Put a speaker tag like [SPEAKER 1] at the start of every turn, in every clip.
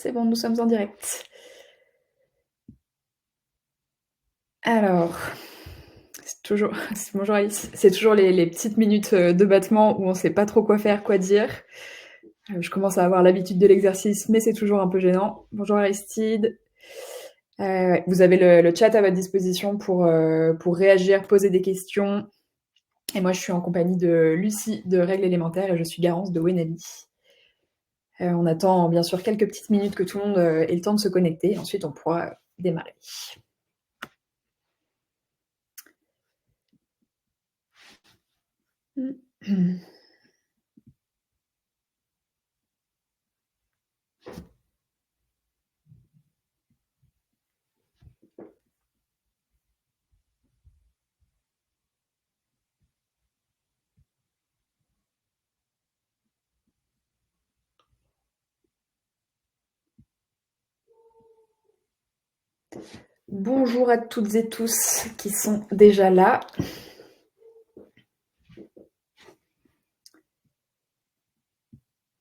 [SPEAKER 1] C'est bon, nous sommes en direct. Alors, bonjour Alice. C'est toujours les petites minutes de battement où on sait pas trop quoi faire, quoi dire. Je commence à avoir l'habitude de l'exercice, mais c'est toujours un peu gênant. Bonjour Aristide. Ouais, vous avez le chat à votre disposition pour réagir, poser des questions. Et moi, je suis en compagnie de Lucie de Règles élémentaires et je suis Garance de Wenabi. On attend bien sûr quelques petites minutes que tout le monde ait le temps de se connecter. Ensuite, on pourra démarrer. Bonjour à toutes et tous qui sont déjà là.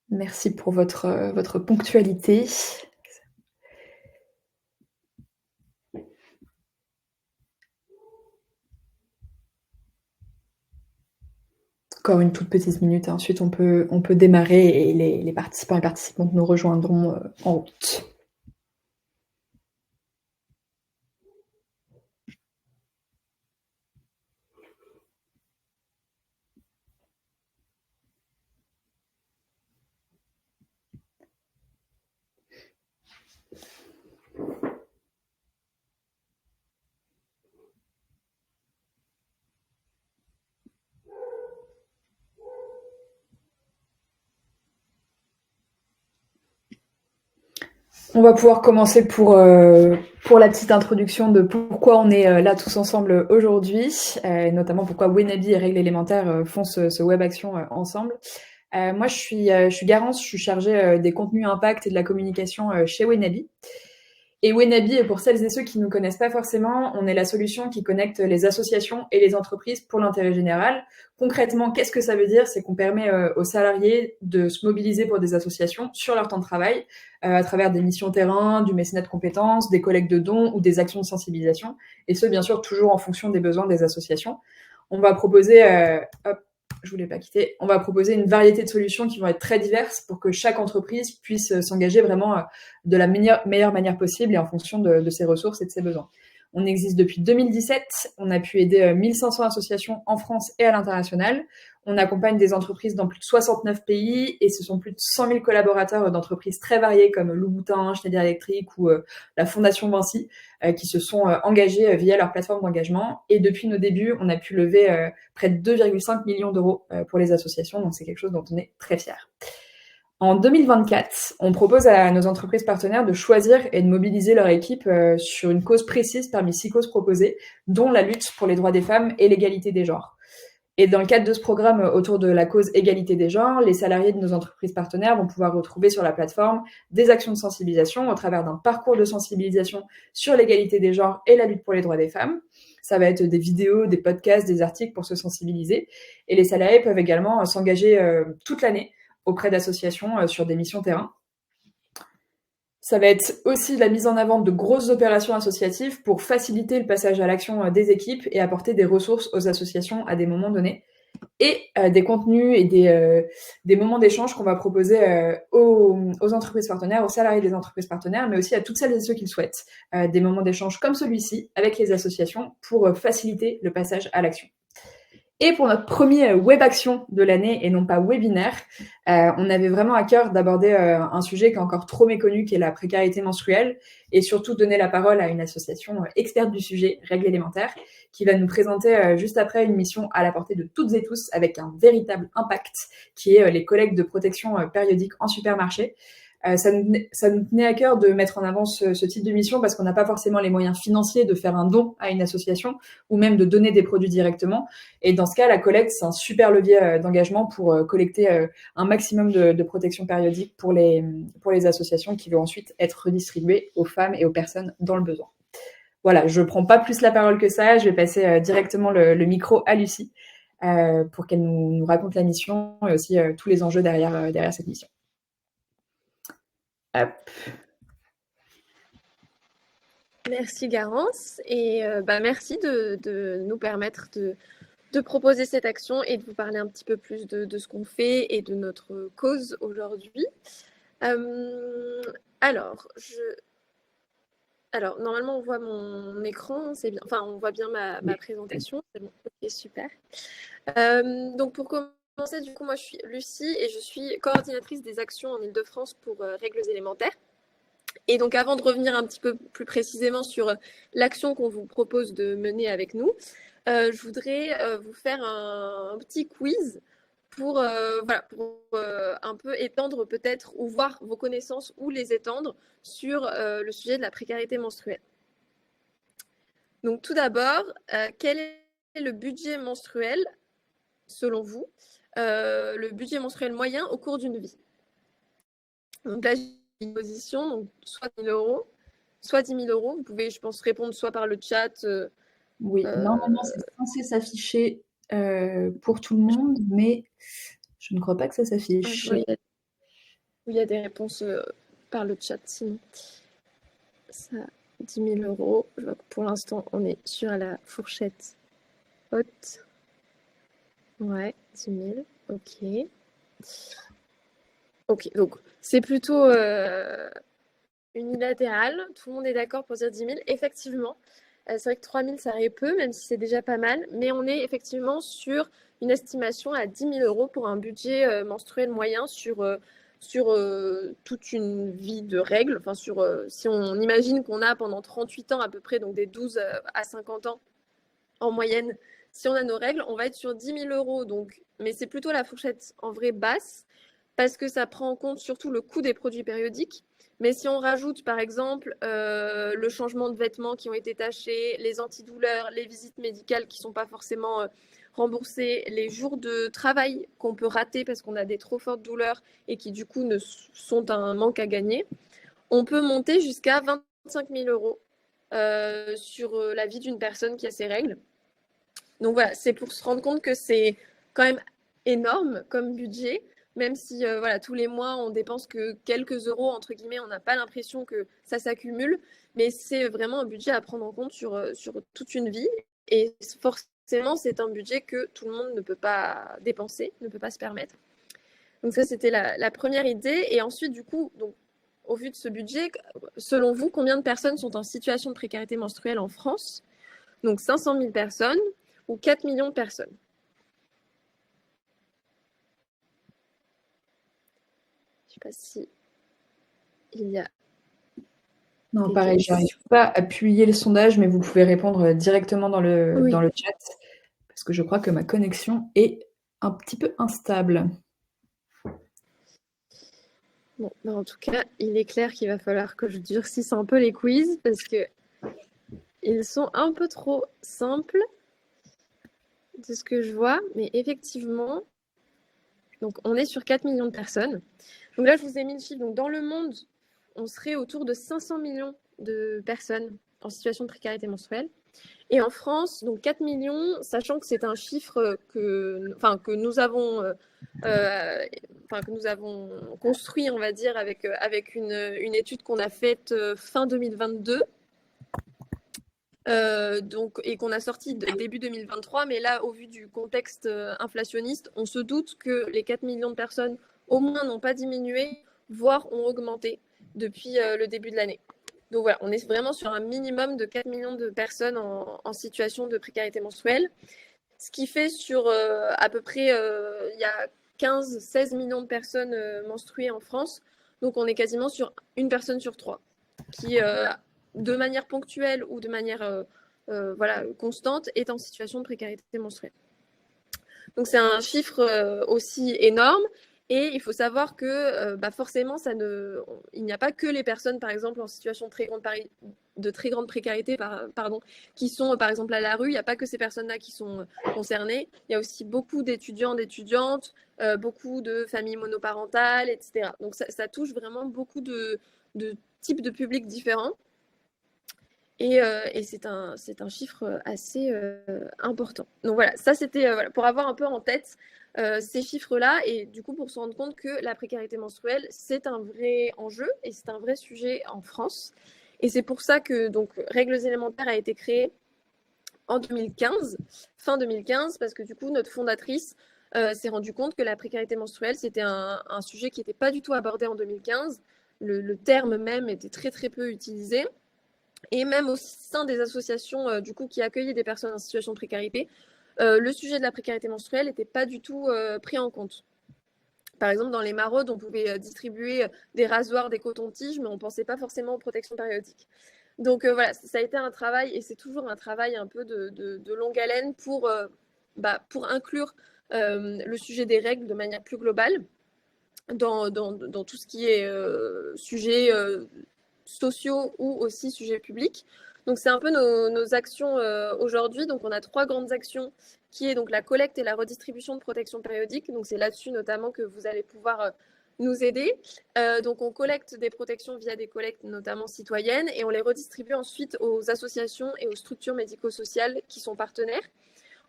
[SPEAKER 1] Merci pour votre ponctualité. Encore une toute petite minute, ensuite on peut démarrer et les participants et participantes nous rejoindront en route. On va pouvoir commencer pour la petite introduction de pourquoi on est là tous ensemble aujourd'hui, notamment pourquoi Wenabi et Règles élémentaires font ce web action ensemble. Moi, je suis Garance, je suis chargée des contenus impact et de la communication chez Wenabi. Et Wenabi, pour celles et ceux qui ne nous connaissent pas forcément, on est la solution qui connecte les associations et les entreprises pour l'intérêt général. Concrètement, qu'est-ce que ça veut dire? C'est qu'on permet aux salariés de se mobiliser pour des associations sur leur temps de travail, à travers des missions terrain, du mécénat de compétences, des collectes de dons ou des actions de sensibilisation. Et ce, bien sûr, toujours en fonction des besoins des associations. On va proposer, je voulais pas quitter. On va proposer une variété de solutions qui vont être très diverses pour que chaque entreprise puisse s'engager vraiment de la meilleure manière possible et en fonction de ses ressources et de ses besoins. On existe depuis 2017. On a pu aider 1500 associations en France et à l'international. On accompagne des entreprises dans plus de 69 pays et ce sont plus de 100 000 collaborateurs d'entreprises très variées comme Louboutin, Schneider Electric ou la Fondation Vinci qui se sont engagés via leur plateforme d'engagement. Et depuis nos débuts, on a pu lever près de 2,5 millions d'euros pour les associations. Donc c'est quelque chose dont on est très fiers. En 2024, on propose à nos entreprises partenaires de choisir et de mobiliser leur équipe sur une cause précise parmi 6 causes proposées, dont la lutte pour les droits des femmes et l'égalité des genres. Et dans le cadre de ce programme autour de la cause égalité des genres, les salariés de nos entreprises partenaires vont pouvoir retrouver sur la plateforme des actions de sensibilisation au travers d'un parcours de sensibilisation sur l'égalité des genres et la lutte pour les droits des femmes. Ça va être des vidéos, des podcasts, des articles pour se sensibiliser. Et les salariés peuvent également s'engager toute l'année auprès d'associations sur des missions terrain. Ça va être aussi la mise en avant de grosses opérations associatives pour faciliter le passage à l'action des équipes et apporter des ressources aux associations à des moments donnés. Et des contenus et des moments d'échange qu'on va proposer aux entreprises partenaires, aux salariés des entreprises partenaires, mais aussi à toutes celles et ceux qui le souhaitent. Des moments d'échange comme celui-ci avec les associations pour faciliter le passage à l'action. Et pour notre premier web action de l'année et non pas webinaire, on avait vraiment à cœur d'aborder un sujet qui est encore trop méconnu, qui est la précarité menstruelle, et surtout donner la parole à une association experte du sujet, Règles élémentaires, qui va nous présenter juste après une mission à la portée de toutes et tous avec un véritable impact, qui est les collectes de protection périodiques en supermarché. Ça nous tenait à cœur de mettre en avant ce type de mission parce qu'on n'a pas forcément les moyens financiers de faire un don à une association ou même de donner des produits directement. Et dans ce cas, la collecte, c'est un super levier d'engagement pour collecter un maximum de protection périodique pour les associations qui vont ensuite être redistribuées aux femmes et aux personnes dans le besoin. Voilà, je ne prends pas plus la parole que ça. Je vais passer directement le micro à Lucie pour qu'elle nous raconte la mission et aussi tous les enjeux derrière cette mission. Hop.
[SPEAKER 2] Merci Garance et merci de nous permettre de proposer cette action et de vous parler un petit peu plus de ce qu'on fait et de notre cause aujourd'hui. Alors, normalement, on voit mon écran, c'est bien. Enfin, on voit bien ma présentation. C'est bon, ok, super. Donc, pour commencer, du coup, moi, je suis Lucie et je suis coordinatrice des actions en Île-de-France pour règles élémentaires. Et donc, avant de revenir un petit peu plus précisément sur l'action qu'on vous propose de mener avec nous, je voudrais vous faire un petit quiz pour un peu étendre peut-être ou voir vos connaissances ou les étendre sur le sujet de la précarité menstruelle. Donc, tout d'abord, quel est le budget menstruel, selon vous, le budget menstruel moyen au cours d'une vie? Donc là, j'ai une position, donc soit 1 000 euros, soit 10 000 euros. Vous pouvez, je pense, répondre soit par le chat.
[SPEAKER 1] Oui, normalement, c'est censé s'afficher pour tout le monde, mais je ne crois pas que ça s'affiche.
[SPEAKER 2] Il y a des réponses par le chat, sinon. Ça, 10 000 euros. Je vois que pour l'instant, on est sur la fourchette haute. Ouais, 10 000. Ok. Ok, donc c'est plutôt unilatéral. Tout le monde est d'accord pour dire 10 000. Effectivement, c'est vrai que 3 000, ça arrive peu, même si c'est déjà pas mal. Mais on est effectivement sur une estimation à 10 000 euros pour un budget menstruel moyen sur toute une vie de règles. Enfin, si on imagine qu'on a pendant 38 ans à peu près, donc des 12 à 50 ans en moyenne, si on a nos règles, on va être sur 10 000 euros. Donc, mais c'est plutôt la fourchette en vrai basse parce que ça prend en compte surtout le coût des produits périodiques. Mais si on rajoute par exemple le changement de vêtements qui ont été tachés, les antidouleurs, les visites médicales qui ne sont pas forcément remboursées, les jours de travail qu'on peut rater parce qu'on a des trop fortes douleurs et qui du coup sont un manque à gagner, on peut monter jusqu'à 25 000 euros sur la vie d'une personne qui a ses règles. Donc voilà, c'est pour se rendre compte que c'est quand même énorme comme budget, même si tous les mois on dépense que quelques euros, entre guillemets, on n'a pas l'impression que ça s'accumule, mais c'est vraiment un budget à prendre en compte sur toute une vie. Et forcément, c'est un budget que tout le monde ne peut pas dépenser, ne peut pas se permettre. Donc ça, c'était la première idée. Et ensuite, du coup, donc, au vu de ce budget, selon vous, combien de personnes sont en situation de précarité menstruelle en France? Donc 500 000 personnes ou 4 millions de personnes. Je ne sais pas si il y a.
[SPEAKER 1] Non, pareil, je n'arrive pas à appuyer le sondage, mais vous pouvez répondre directement dans le chat, parce que je crois que ma connexion est un petit peu instable.
[SPEAKER 2] Bon, en tout cas, il est clair qu'il va falloir que je durcisse un peu les quiz, parce que ils sont un peu trop simples de ce que je vois, mais effectivement, donc on est sur 4 millions de personnes. Donc là, je vous ai mis le chiffre. Donc dans le monde, on serait autour de 500 millions de personnes en situation de précarité menstruelle. Et en France, donc 4 millions, sachant que c'est un chiffre que nous avons construit, on va dire, avec une étude qu'on a faite fin 2022. Et qu'on a sorti début 2023, mais là, au vu du contexte inflationniste, on se doute que les 4 millions de personnes, au moins, n'ont pas diminué, voire ont augmenté depuis le début de l'année. Donc voilà, on est vraiment sur un minimum de 4 millions de personnes en situation de précarité menstruelle, ce qui fait sur à peu près, il y a 15-16 millions de personnes menstruées en France, donc on est quasiment sur une personne sur trois qui de manière ponctuelle ou de manière constante, est en situation de précarité menstruelle. Donc c'est un chiffre aussi énorme. Et il faut savoir que forcément, il n'y a pas que les personnes, par exemple, en situation de très grande précarité, qui sont, par exemple, à la rue. Il n'y a pas que ces personnes-là qui sont concernées. Il y a aussi beaucoup d'étudiants, d'étudiantes, beaucoup de familles monoparentales, etc. Donc ça touche vraiment beaucoup de types de publics différents. Et c'est un chiffre assez important. Donc voilà, ça c'était pour avoir un peu en tête ces chiffres-là et du coup pour se rendre compte que la précarité menstruelle, c'est un vrai enjeu et c'est un vrai sujet en France. Et c'est pour ça que donc Règles élémentaires a été créé en 2015, fin 2015, parce que du coup, notre fondatrice s'est rendue compte que la précarité menstruelle, c'était un sujet qui n'était pas du tout abordé en 2015. Le terme même était très, très peu utilisé. Et même au sein des associations du coup, qui accueillaient des personnes en situation de précarité, le sujet de la précarité menstruelle n'était pas du tout pris en compte. Par exemple, dans les maraudes, on pouvait distribuer des rasoirs, des cotons-tiges, mais on ne pensait pas forcément aux protections périodiques. Donc voilà, ça a été un travail, et c'est toujours un travail un peu de longue haleine pour inclure le sujet des règles de manière plus globale dans tout ce qui est sujet sociaux ou aussi sujets publics. Donc c'est un peu nos actions aujourd'hui. Donc on a 3 grandes actions qui est donc la collecte et la redistribution de protection périodique. Donc c'est là-dessus notamment que vous allez pouvoir nous aider. Donc on collecte des protections via des collectes notamment citoyennes et on les redistribue ensuite aux associations et aux structures médico-sociales qui sont partenaires.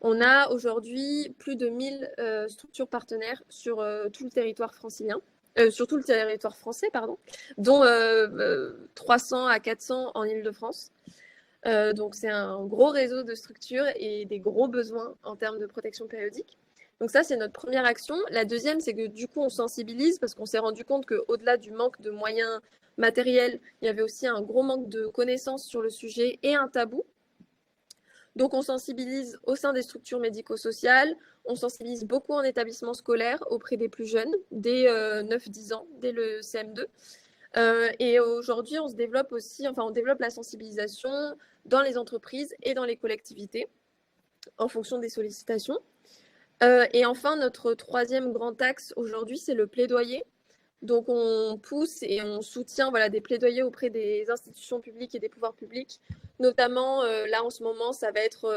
[SPEAKER 2] On a aujourd'hui plus de 1000 structures partenaires sur tout le territoire francilien. Sur tout le territoire français, pardon, dont 300 à 400 en Île-de-France. Donc c'est un gros réseau de structures et des gros besoins en termes de protection périodique. Donc ça, c'est notre première action. La deuxième, c'est que du coup, on sensibilise parce qu'on s'est rendu compte qu'au-delà du manque de moyens matériels, il y avait aussi un gros manque de connaissances sur le sujet et un tabou. Donc, on sensibilise au sein des structures médico-sociales, on sensibilise beaucoup en établissement scolaire auprès des plus jeunes, dès 9-10 ans, dès le CM2. Et aujourd'hui, on développe la sensibilisation dans les entreprises et dans les collectivités en fonction des sollicitations. Et enfin, notre troisième grand axe aujourd'hui, c'est le plaidoyer. Donc, on pousse et on soutient des plaidoyers auprès des institutions publiques et des pouvoirs publics. Notamment, là, en ce moment, ça va être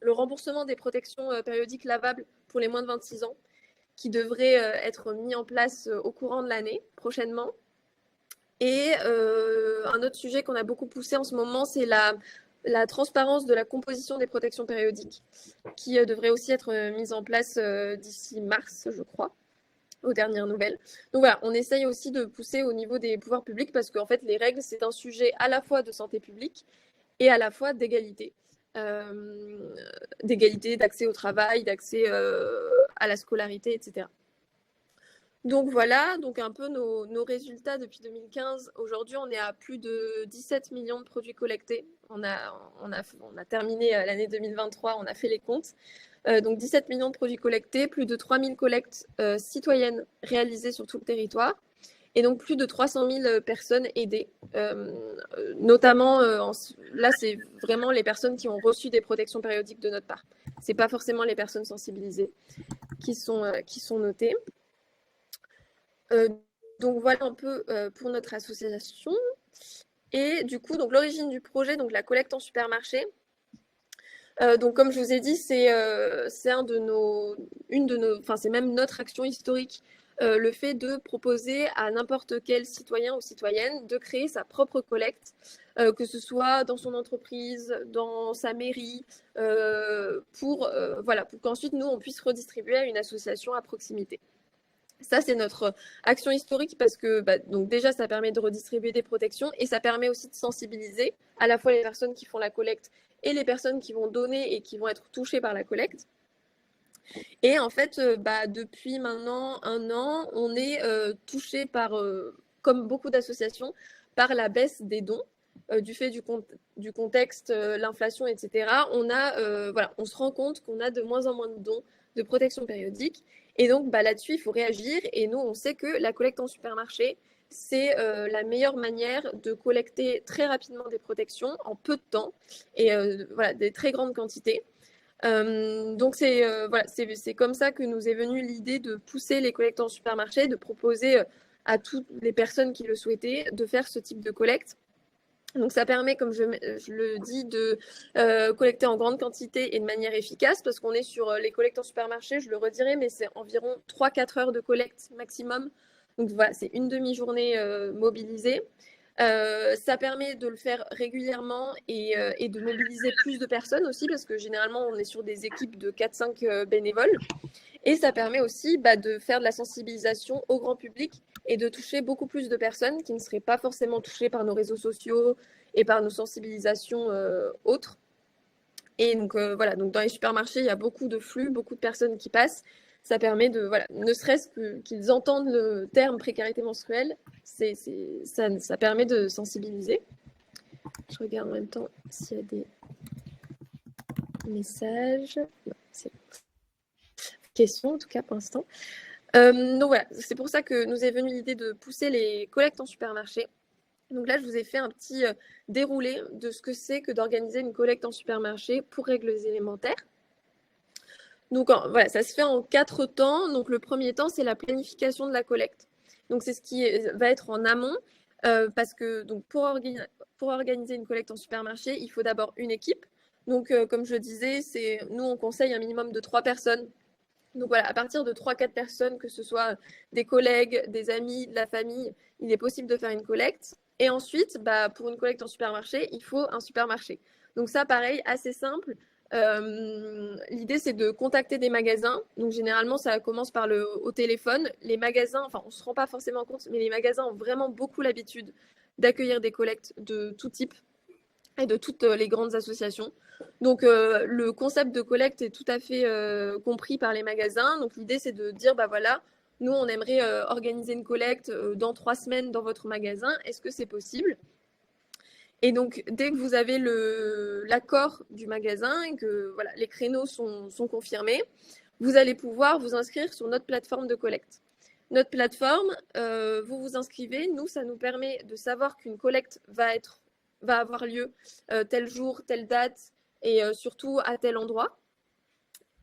[SPEAKER 2] le remboursement des protections périodiques lavables pour les moins de 26 ans, qui devrait être mis en place au courant de l'année, prochainement. Et un autre sujet qu'on a beaucoup poussé en ce moment, c'est la transparence de la composition des protections périodiques, qui devrait aussi être mise en place d'ici mars, je crois, aux dernières nouvelles. Donc voilà, on essaye aussi de pousser au niveau des pouvoirs publics parce qu'en fait, les règles, c'est un sujet à la fois de santé publique et à la fois d'égalité. D'égalité, d'accès au travail, d'accès à la scolarité, etc. Donc voilà, donc un peu nos résultats depuis 2015. Aujourd'hui, on est à plus de 17 millions de produits collectés. On a terminé l'année 2023, on a fait les comptes. Donc 17 millions de produits collectés, plus de 3000 collectes citoyennes réalisées sur tout le territoire. Et donc plus de 300 000 personnes aidées. Notamment, là, c'est vraiment les personnes qui ont reçu des protections périodiques de notre part. Ce n'est pas forcément les personnes sensibilisées qui sont notées. Donc voilà un peu pour notre association. Et du coup, donc l'origine du projet, donc la collecte en supermarché. Donc comme je vous ai dit, c'est c'est même notre action historique, le fait de proposer à n'importe quel citoyen ou citoyenne de créer sa propre collecte, que ce soit dans son entreprise, dans sa mairie, pour qu'ensuite nous on puisse redistribuer à une association à proximité. Ça, c'est notre action historique parce que donc déjà, ça permet de redistribuer des protections et ça permet aussi de sensibiliser à la fois les personnes qui font la collecte et les personnes qui vont donner et qui vont être touchées par la collecte. Et en fait, depuis maintenant 1 an, on est touché par, comme beaucoup d'associations, par la baisse des dons du fait du contexte, l'inflation, etc. On se rend compte qu'on a de moins en moins de dons de protection périodique. Et donc, là-dessus, il faut réagir. Et nous, on sait que la collecte en supermarché, c'est la meilleure manière de collecter très rapidement des protections en peu de temps et des très grandes quantités. Donc, c'est comme ça que nous est venue l'idée de pousser les collectes en supermarché, de proposer à toutes les personnes qui le souhaitaient de faire ce type de collecte. Donc ça permet, comme je le dis, de collecter en grande quantité et de manière efficace parce qu'on est sur les collectes en supermarché, je le redirai, mais c'est environ 3-4 heures de collecte maximum. Donc voilà, c'est une demi-journée mobilisée. Ça permet de le faire régulièrement et de mobiliser plus de personnes aussi parce que généralement on est sur des équipes de 4-5 bénévoles. Et ça permet aussi de faire de la sensibilisation au grand public et de toucher beaucoup plus de personnes qui ne seraient pas forcément touchées par nos réseaux sociaux et par nos sensibilisations autres. Et donc, voilà, donc dans les supermarchés, il y a beaucoup de flux, beaucoup de personnes qui passent. Ça permet de, voilà, ne serait-ce qu'ils entendent le terme précarité menstruelle, ça permet de sensibiliser. Je regarde en même temps s'il y a des messages. Non, c'est question en tout cas pour l'instant. Donc voilà, c'est pour ça que nous est venue l'idée de pousser les collectes en supermarché. Donc là, je vous ai fait un petit déroulé de ce que c'est que d'organiser une collecte en supermarché pour règles élémentaires. Donc voilà, ça se fait en 4 temps. Donc le premier temps, c'est la planification de la collecte. Donc c'est ce qui va être en amont, parce que donc, pour organiser une collecte en supermarché, il faut d'abord une équipe. Donc comme je le disais, nous on conseille un minimum de 3 personnes. Donc voilà, à partir de 3-4 personnes, que ce soit des collègues, des amis, de la famille, il est possible de faire une collecte. Et ensuite, pour une collecte en supermarché, il faut un supermarché. Donc ça, pareil, assez simple. L'idée, c'est de contacter des magasins. Donc généralement, ça commence au téléphone. Les magasins, enfin, on ne se rend pas forcément compte, mais les magasins ont vraiment beaucoup l'habitude d'accueillir des collectes de tout type et de toutes les grandes associations. Donc le concept de collecte est tout à fait compris par les magasins. Donc l'idée, c'est de dire, voilà, nous, on aimerait organiser une collecte dans 3 semaines dans votre magasin. Est-ce que c'est possible? Et donc, dès que vous avez l'accord du magasin et que voilà, les créneaux sont confirmés, vous allez pouvoir vous inscrire sur notre plateforme de collecte. Notre plateforme, vous vous inscrivez. Nous, ça nous permet de savoir qu'une collecte va avoir lieu tel jour, telle date et surtout à tel endroit.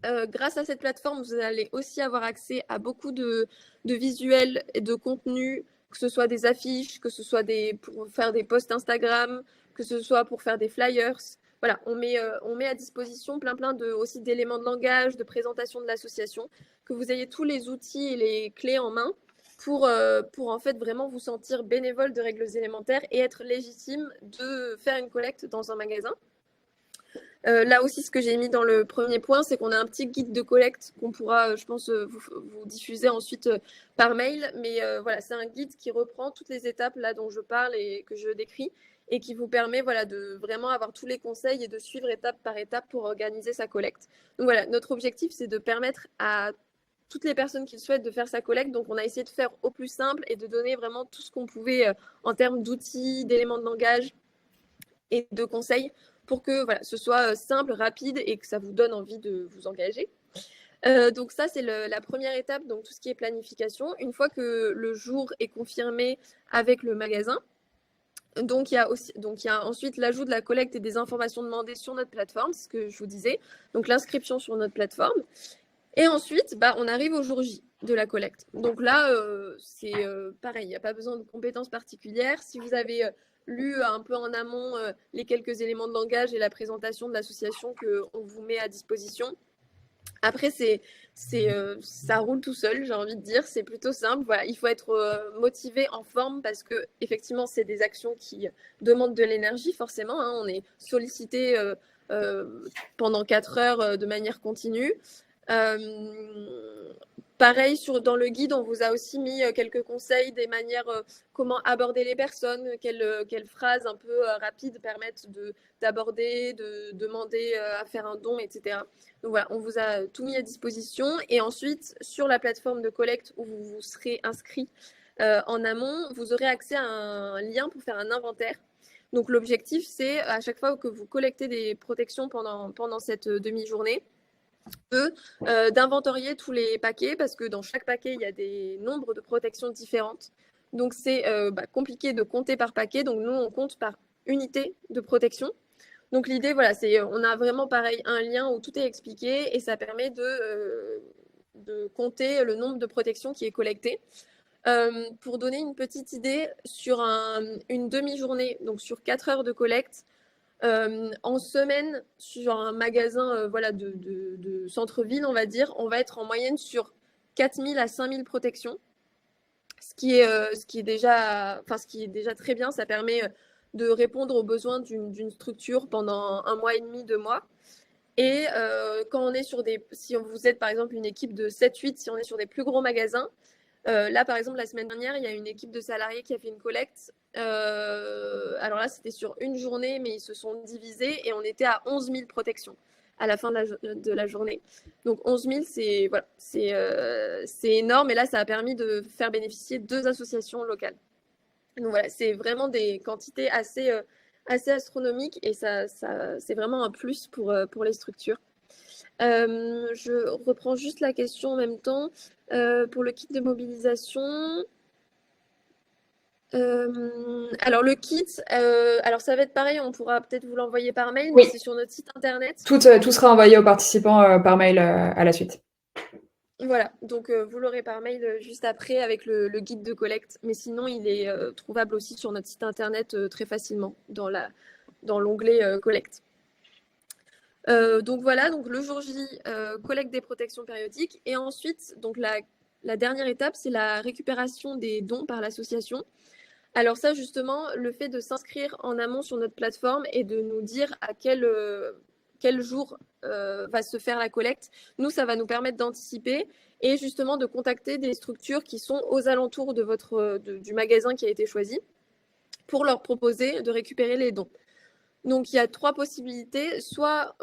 [SPEAKER 2] Grâce à cette plateforme, vous allez aussi avoir accès à beaucoup de visuels et de contenus, que ce soit des affiches, que ce soit pour faire des posts Instagram, que ce soit pour faire des flyers. Voilà, on met à disposition plein aussi d'éléments de langage, de présentation de l'association, que vous ayez tous les outils et les clés en main pour en fait vraiment vous sentir bénévole de règles élémentaires et être légitime de faire une collecte dans un magasin. Là aussi, ce que j'ai mis dans le premier point, c'est qu'on a un petit guide de collecte qu'on pourra, je pense, vous diffuser ensuite par mail. Mais voilà, c'est un guide qui reprend toutes les étapes là dont je parle et que je décris et qui vous permet de vraiment avoir tous les conseils et de suivre étape par étape pour organiser sa collecte. Donc voilà, notre objectif, c'est de permettre à toutes les personnes qui le souhaitent de faire sa collecte. Donc on a essayé de faire au plus simple et de donner vraiment tout ce qu'on pouvait en termes d'outils, d'éléments de langage et de conseils pour que ce soit simple, rapide et que ça vous donne envie de vous engager. Donc ça, c'est la première étape, donc tout ce qui est planification. Une fois que le jour est confirmé avec le magasin, donc il y a ensuite l'ajout de la collecte et des informations demandées sur notre plateforme, c'est ce que je vous disais, donc l'inscription sur notre plateforme. Et ensuite, on arrive au jour J de la collecte. Donc là, c'est pareil, il n'y a pas besoin de compétences particulières. Si vous avez lu un peu en amont les quelques éléments de langage et la présentation de l'association qu'on vous met à disposition. Après, ça roule tout seul, j'ai envie de dire. C'est plutôt simple. Voilà, il faut être motivé, en forme, parce que effectivement, c'est des actions qui demandent de l'énergie, forcément. Hein. On est sollicité pendant 4 heures de manière continue. Pareil, dans le guide, on vous a aussi mis quelques conseils, des manières, comment aborder les personnes, quelles phrases un peu rapides permettent d'aborder, de demander à faire un don, etc. Donc voilà, on vous a tout mis à disposition. Et ensuite, sur la plateforme de collecte où vous vous serez inscrit en amont, vous aurez accès à un lien pour faire un inventaire. Donc l'objectif, c'est à chaque fois que vous collectez des protections pendant cette demi-journée, d'inventorier tous les paquets parce que dans chaque paquet, il y a des nombres de protections différentes. Donc, c'est compliqué de compter par paquet. Donc, nous, on compte par unité de protection. Donc, l'idée, voilà, c'est on a vraiment pareil un lien où tout est expliqué et ça permet de compter le nombre de protections qui est collecté. Pour donner une petite idée, sur une demi-journée, donc sur 4 heures de collecte, en semaine, sur un magasin de centre-ville, on va dire, on va être en moyenne sur 4000 à 5000 protections, ce qui est déjà très bien. Ça permet de répondre aux besoins d'une structure pendant 1 mois et demi, 2 mois. Et quand on est si vous êtes par exemple une équipe de 7-8, si on est sur des plus gros magasins, Là, par exemple, la semaine dernière, il y a une équipe de salariés qui a fait une collecte. Alors là, c'était sur une journée, mais ils se sont divisés et on était à 11 000 protections à la fin de la journée. Donc 11 000, c'est voilà, c'est énorme. Et là, ça a permis de faire bénéficier 2 associations locales. Donc voilà, c'est vraiment des quantités assez astronomiques et c'est vraiment un plus pour les structures. Je reprends juste la question en même temps. Pour le kit de mobilisation, alors le kit, alors ça va être pareil, on pourra peut-être vous l'envoyer par mail, mais
[SPEAKER 1] Oui,
[SPEAKER 2] c'est sur notre site internet.
[SPEAKER 1] tout sera envoyé aux participants par mail à la suite.
[SPEAKER 2] Voilà, donc vous l'aurez par mail juste après avec le guide de collecte, mais sinon il est trouvable aussi sur notre site internet très facilement dans l'onglet collecte. Donc voilà, donc le jour J, collecte des protections périodiques. Et ensuite, donc la dernière étape, c'est la récupération des dons par l'association. Alors ça, justement, le fait de s'inscrire en amont sur notre plateforme et de nous dire à quel jour va se faire la collecte, nous, ça va nous permettre d'anticiper et justement de contacter des structures qui sont aux alentours du magasin qui a été choisi pour leur proposer de récupérer les dons. Donc, il y a 3 possibilités. Soit,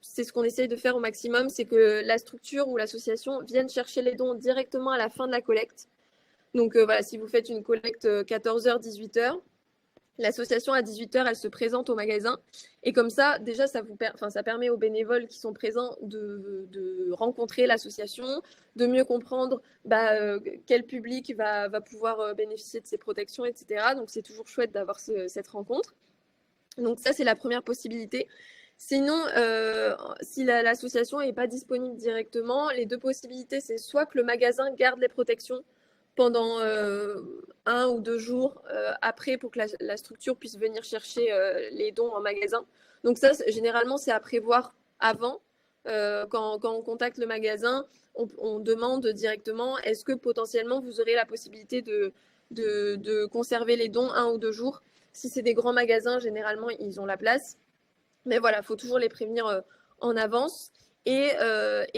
[SPEAKER 2] c'est ce qu'on essaye de faire au maximum, c'est que la structure ou l'association vienne chercher les dons directement à la fin de la collecte. Donc, voilà, si vous faites une collecte 14h, 18h, l'association à 18h, elle se présente au magasin. Et comme ça, déjà, ça permet aux bénévoles qui sont présents de rencontrer l'association, de mieux comprendre quel public va pouvoir bénéficier de ces protections, etc. Donc, c'est toujours chouette d'avoir cette rencontre. Donc ça, c'est la première possibilité. Sinon, si l'association n'est pas disponible directement, les 2 possibilités, c'est soit que le magasin garde les protections pendant 1 ou 2 jours après pour que la structure puisse venir chercher les dons en magasin. Donc ça, généralement, c'est à prévoir avant. Quand on contacte le magasin, on demande directement, est-ce que potentiellement vous aurez la possibilité de conserver les dons 1 ou 2 jours. Si c'est des grands magasins, généralement, ils ont la place. Mais voilà, il faut toujours les prévenir en avance. Et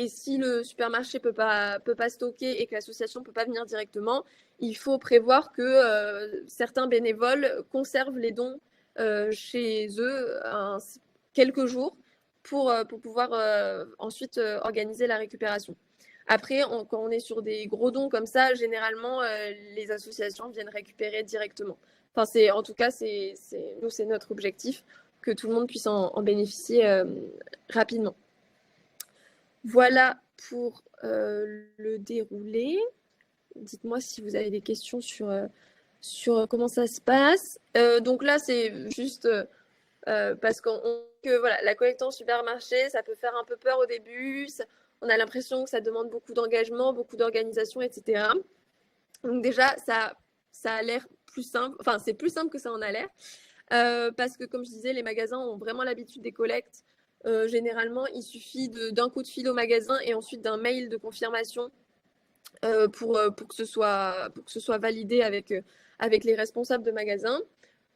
[SPEAKER 2] si le supermarché peut pas stocker et que l'association ne peut pas venir directement, il faut prévoir que certains bénévoles conservent les dons chez eux quelques jours pour pouvoir ensuite organiser la récupération. Après, quand on est sur des gros dons comme ça, généralement, les associations viennent récupérer directement. Enfin, en tout cas, nous, c'est notre objectif, que tout le monde puisse en bénéficier rapidement. Voilà pour le déroulé. Dites-moi si vous avez des questions sur comment ça se passe. Donc là, c'est juste parce que voilà, la collecte en supermarché, ça peut faire un peu peur au début. On a l'impression que ça demande beaucoup d'engagement, beaucoup d'organisation, etc. Donc déjà, ça a l'air plus simple. Enfin, c'est plus simple que ça en a l'air. Parce que, comme je disais, les magasins ont vraiment l'habitude des collectes. Généralement, il suffit d'un coup de fil au magasin et ensuite d'un mail de confirmation pour que ce soit validé avec les responsables de magasin.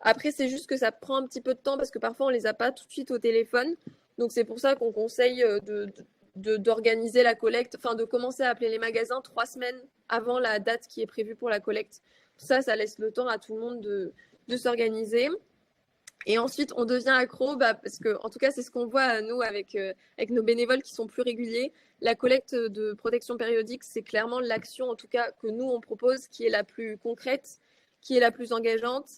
[SPEAKER 2] Après, c'est juste que ça prend un petit peu de temps parce que parfois, on ne les a pas tout de suite au téléphone. Donc, c'est pour ça qu'on conseille d'organiser la collecte, enfin de commencer à appeler les magasins 3 semaines avant la date qui est prévue pour la collecte. Ça laisse le temps à tout le monde de s'organiser. Et ensuite, on devient accro, parce que, en tout cas, c'est ce qu'on voit, nous, avec nos bénévoles qui sont plus réguliers. La collecte de protection périodique, c'est clairement l'action, en tout cas, que nous, on propose, qui est la plus concrète, qui est la plus engageante,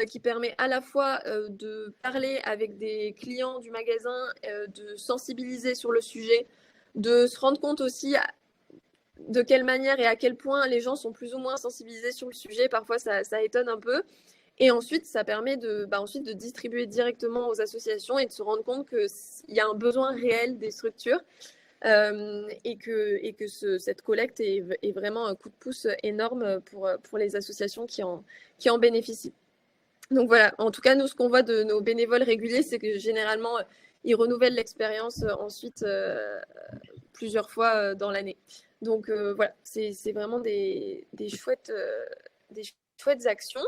[SPEAKER 2] qui permet à la fois de parler avec des clients du magasin, de sensibiliser sur le sujet, de se rendre compte aussi de quelle manière et à quel point les gens sont plus ou moins sensibilisés sur le sujet. Parfois, ça étonne un peu. Et ensuite, ça permet ensuite de distribuer directement aux associations et de se rendre compte qu'il y a un besoin réel des structures et que cette collecte est vraiment un coup de pouce énorme pour les associations qui en bénéficient. Donc voilà, en tout cas, nous, ce qu'on voit de nos bénévoles réguliers, c'est que généralement, ils renouvellent l'expérience ensuite plusieurs fois dans l'année. Donc voilà, c'est vraiment des chouettes actions.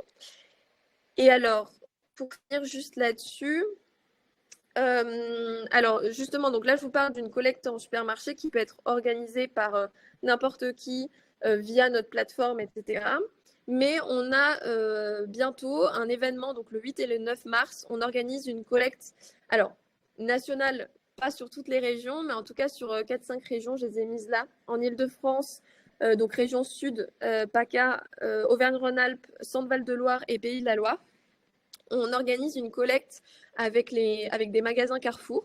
[SPEAKER 2] Et alors, pour finir juste là-dessus, alors justement, donc là, je vous parle d'une collecte en supermarché qui peut être organisée par n'importe qui via notre plateforme, etc. Mais on a bientôt un événement, donc le 8 et le 9 mars, on organise une collecte, alors nationale, pas sur toutes les régions, mais en tout cas sur 4-5 régions, je les ai mises là, en Île-de-France, donc région sud, PACA, Auvergne-Rhône-Alpes, Centre-Val de Loire et Pays de la Loire. On organise une collecte avec des magasins Carrefour.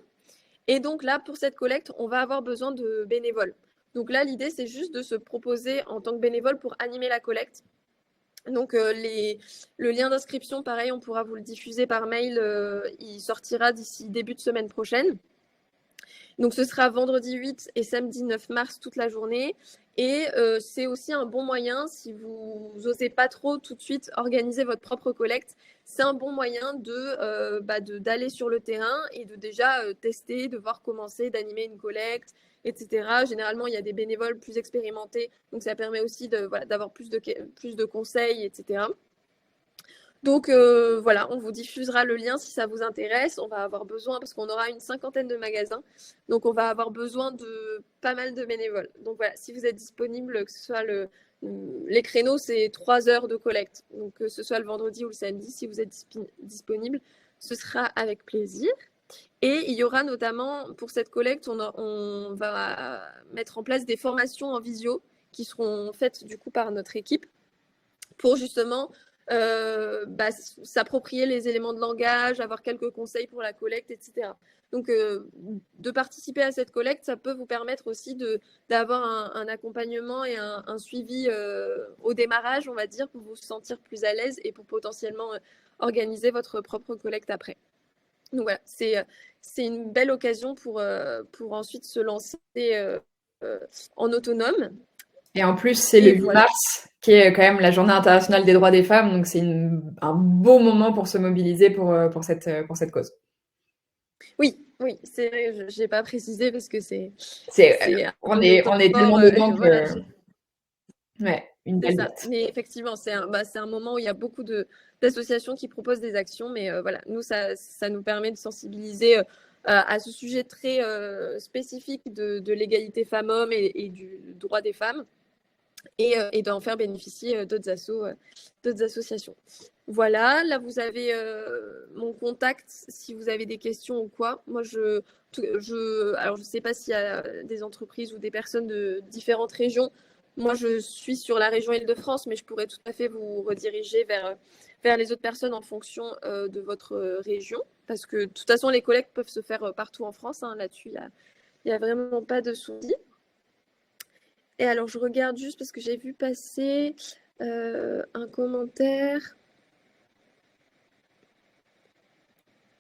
[SPEAKER 2] Et donc là, pour cette collecte, on va avoir besoin de bénévoles. Donc là, l'idée, c'est juste de se proposer en tant que bénévole pour animer la collecte. Donc le lien d'inscription, pareil, on pourra vous le diffuser par mail. Il sortira d'ici début de semaine prochaine. Donc ce sera vendredi 8 et samedi 9 mars toute la journée. Et c'est aussi un bon moyen, si vous n'osez pas trop tout de suite organiser votre propre collecte, c'est un bon moyen d'aller sur le terrain et de déjà tester, de voir commencer, d'animer une collecte, etc. Généralement, il y a des bénévoles plus expérimentés, donc ça permet aussi d'avoir plus de conseils, etc. Donc voilà, on vous diffusera le lien si ça vous intéresse. On va avoir besoin, parce qu'on aura une 50aine de magasins, donc on va avoir besoin de pas mal de bénévoles. Donc voilà, si vous êtes disponible, que ce soit les créneaux, c'est 3 heures de collecte. Donc que ce soit le vendredi ou le samedi, si vous êtes disponible, ce sera avec plaisir. Et il y aura notamment, pour cette collecte, on va mettre en place des formations en visio qui seront faites du coup par notre équipe pour justement s'approprier les éléments de langage, avoir quelques conseils pour la collecte, etc. Donc, de participer à cette collecte, ça peut vous permettre aussi d'avoir un accompagnement et un suivi au démarrage, on va dire, pour vous sentir plus à l'aise et pour potentiellement organiser votre propre collecte après. Donc voilà, c'est une belle occasion pour ensuite se lancer en autonome.
[SPEAKER 1] Et en plus, c'est le 8 mars, qui est quand même la Journée internationale des droits des femmes, donc c'est un beau moment pour se mobiliser pour cette cause.
[SPEAKER 2] Oui, c'est vrai, je n'ai pas précisé parce que
[SPEAKER 1] on est tellement dedans que...
[SPEAKER 2] Voilà,
[SPEAKER 1] ouais, une belle date.
[SPEAKER 2] Mais effectivement, c'est un moment où il y a beaucoup d'associations qui proposent des actions, mais voilà, nous, ça nous permet de sensibiliser à ce sujet très spécifique de l'égalité femmes-hommes et du droit des femmes, et d'en faire bénéficier d'autres associations. Voilà, là vous avez mon contact si vous avez des questions ou quoi. Moi, alors je ne sais pas s'il y a des entreprises ou des personnes de différentes régions. Moi, je suis sur la région Île-de-France, mais je pourrais tout à fait vous rediriger vers les autres personnes en fonction de votre région. Parce que de toute façon, les collectes peuvent se faire partout en France. Hein, là-dessus, il n'y a vraiment pas de souci. Et alors, je regarde juste parce que j'ai vu passer un commentaire.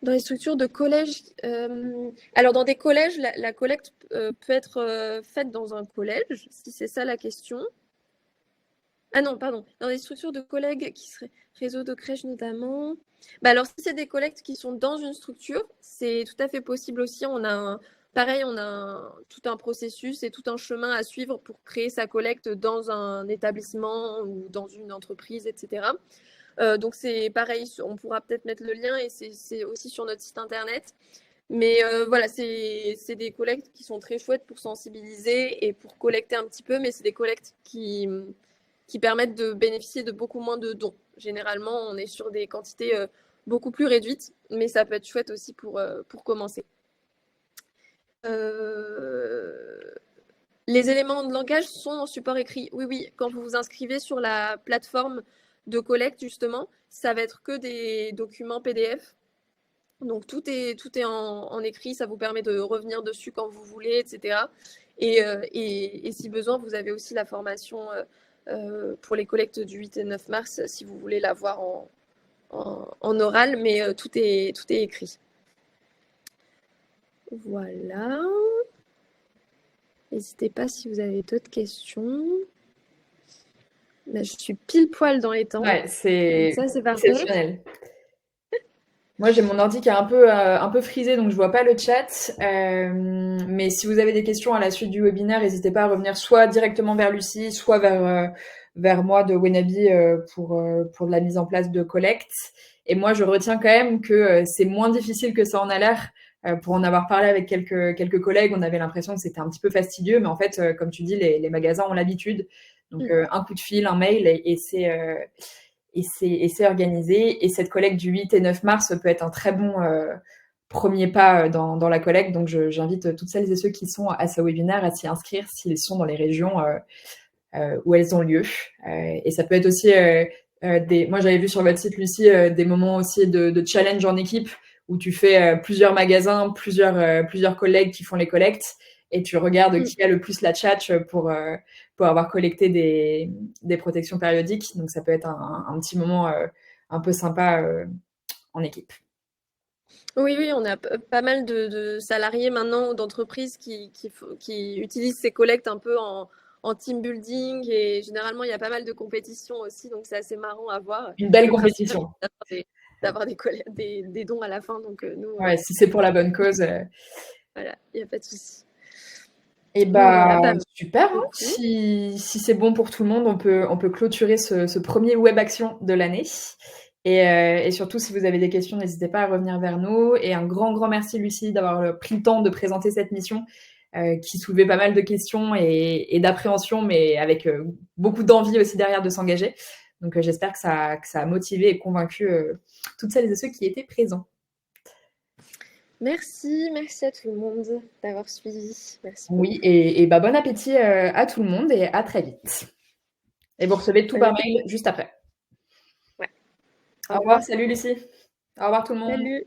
[SPEAKER 2] Dans les structures de collège, alors dans des collèges, la collecte peut être faite dans un collège, si c'est ça la question. Ah non, pardon. Dans les structures de collègues qui seraient réseau de crèches notamment. Alors, si c'est des collectes qui sont dans une structure, c'est tout à fait possible aussi. Pareil, on a tout un processus et tout un chemin à suivre pour créer sa collecte dans un établissement ou dans une entreprise, etc. Donc c'est pareil, on pourra peut-être mettre le lien et c'est aussi sur notre site internet. Mais voilà, c'est des collectes qui sont très chouettes pour sensibiliser et pour collecter un petit peu, mais c'est des collectes qui permettent de bénéficier de beaucoup moins de dons. Généralement, on est sur des quantités beaucoup plus réduites, mais ça peut être chouette aussi pour commencer. Les éléments de langage sont en support écrit. Oui, quand vous vous inscrivez sur la plateforme de collecte, justement, ça va être que des documents PDF. Donc, tout est en écrit. Ça vous permet de revenir dessus quand vous voulez, etc. Et si besoin, vous avez aussi la formation pour les collectes du 8 et 9 mars, si vous voulez la voir en oral, mais tout est écrit. Voilà. N'hésitez pas si vous avez d'autres questions. Là, je suis pile poil dans les temps.
[SPEAKER 1] Ouais, c'est
[SPEAKER 2] parfait.
[SPEAKER 1] Exceptionnel. Moi, j'ai mon ordi qui est un peu frisé, donc je vois pas le chat. Mais si vous avez des questions à la suite du webinaire, n'hésitez pas à revenir soit directement vers Lucie, soit vers moi de Wenabi pour de la mise en place de collecte. Et moi, je retiens quand même que c'est moins difficile que ça en a l'air. Pour en avoir parlé avec quelques collègues, on avait l'impression que c'était un petit peu fastidieux, mais en fait, comme tu dis, les magasins ont l'habitude. Donc, un coup de fil, un mail et c'est organisé. Et cette collecte du 8 et 9 mars peut être un très bon premier pas dans la collecte. Donc, j'invite toutes celles et ceux qui sont à ce webinaire à s'y inscrire s'ils sont dans les régions où elles ont lieu. Et ça peut être aussi moi, j'avais vu sur votre site, Lucie, des moments aussi de challenge en équipe où tu fais plusieurs magasins, plusieurs collègues qui font les collectes et tu regardes qui a le plus la tchatch pour avoir collecté des protections périodiques. Donc, ça peut être un petit moment un peu sympa en équipe.
[SPEAKER 2] Oui, oui, on a pas mal de salariés maintenant, d'entreprises qui utilisent ces collectes un peu en team building et généralement il y a pas mal de compétitions aussi, donc c'est assez marrant à voir.
[SPEAKER 1] Une belle
[SPEAKER 2] Le principal,
[SPEAKER 1] compétition.
[SPEAKER 2] c'est d'avoir des dons à la fin, donc nous,
[SPEAKER 1] Ouais, si c'est pour la bonne cause.
[SPEAKER 2] voilà, il n'y a pas de souci.
[SPEAKER 1] Et
[SPEAKER 2] Donc voilà,
[SPEAKER 1] super. Hein. Si c'est bon pour tout le monde, on peut clôturer ce premier web action de l'année. Et surtout, si vous avez des questions, n'hésitez pas à revenir vers nous. Et un grand merci, Lucie, d'avoir pris le temps de présenter cette mission qui soulevait pas mal de questions et d'appréhension, mais avec beaucoup d'envie aussi derrière de s'engager. Donc, j'espère que ça a motivé et convaincu toutes celles et ceux qui étaient présents.
[SPEAKER 2] Merci à tout le monde d'avoir suivi. Merci beaucoup.
[SPEAKER 1] Oui, et bon appétit à tout le monde et à très vite. Et vous recevez tout par mail juste après.
[SPEAKER 2] Ouais.
[SPEAKER 1] Au revoir, salut Lucie. Au revoir tout le monde.
[SPEAKER 2] Salut.